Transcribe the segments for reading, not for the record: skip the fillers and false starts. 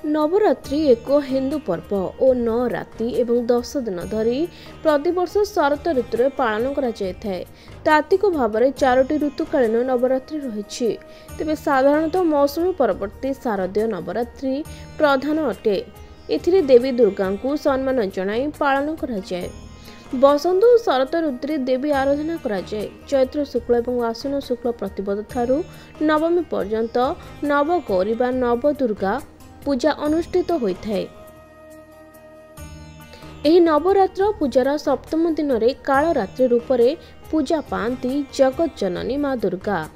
नवरात्रि एक हिंदू पर्व और 9 राति एवं 10 दिन धरी प्रतिवर्ष शरत ऋतु पालन कराए। तात्विक भाव में 4टी ऋतुकालीन नवरात्रि रही। तेज साधारणतः मौसुमी परवर्ती शारदीय नवरात्रि प्रधान अटे। एथिरे देवी दुर्गा को सम्मान जनाई पालन कराए। बसंत और शरत ऋतु देवी आराधना कराए। चैत्र शुक्ल और आश्विन शुक्ल प्रतिपद ठारू नवमी पर्यंत नवगौरी बा नवदुर्गा पूजा अनुष्ठित होता है। एही नवरात्र पूजार सप्तम दिन में कालरात्रि रूप में पूजा पाती जगत जननी माँ दुर्गा।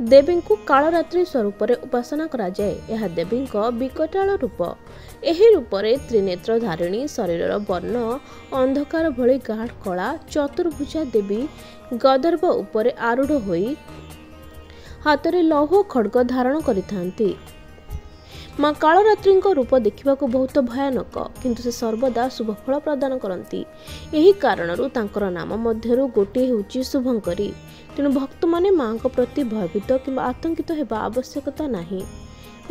देवी को कालरात्रि स्वरूप उपासना कराए। यह देवी विकटाल रूप। एही रूप में त्रिनेत्र धारिणी शरीर वर्ण अंधकार भली गाढ़ कला चतुर्भुजा देवी गदर्भ उपर आरूढ़ होई हाथ में लौह खड्ग धारण करिथांती। माँ कालरात्रि रूप देखा बहुत भयानक, किंतु से सर्वदा शुभ फल प्रदान करती। यही कारणरू तांकर नाम मध्यरु गोटे होची शुभंकरी। तेणु भक्त माने माँ प्रति भयभीत कि आतंकित हेबा आवश्यकता नहीं।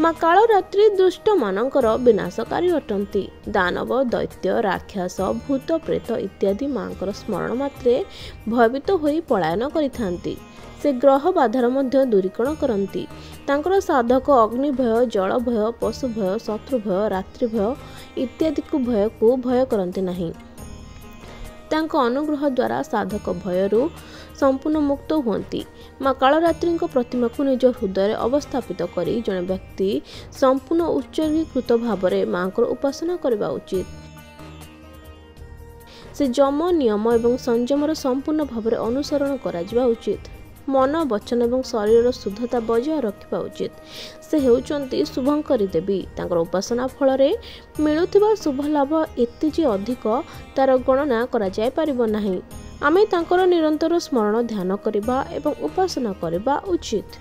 माँ कालरात्रि दुष्ट मानकर विनाशकारी अटंती। दानव दैत्य राक्षस भूत प्रेत इत्यादि माँ स्मरण मात्रे भयभीत होई पलायन करिथांती। से ग्रह बाधार मध्य दूरीकरण करती। तांकर साधक अग्नि भय जल भय पशु भय शत्रु भय रात्रि भय इत्यादि को भय करते नहीं। तांको अनुग्रह द्वारा साधक भयरू संपूर्ण मुक्त होती। माँ कालरात्रि प्रतिमा को निज हृदय अवस्थापित करी जड़े व्यक्ति संपूर्ण उत्सर्गीकृत भाव में माँ उपासना करने उचित। से जम नियम एवं संयमर संपूर्ण भाव में अनुसरण करा उचित। मन वचन एवं शरीर शुद्धता बजाय रखा उचित। से हेउचंती शुभंकरी देवी। तांकर उपासना फल मिलुथिबा शुभ लाभ एते जे अधिक तार गणना करा जाय परिबो नाही। आमे तांकर निरंतर स्मरण ध्यान करिबा एवं उपासना करिबा उचित।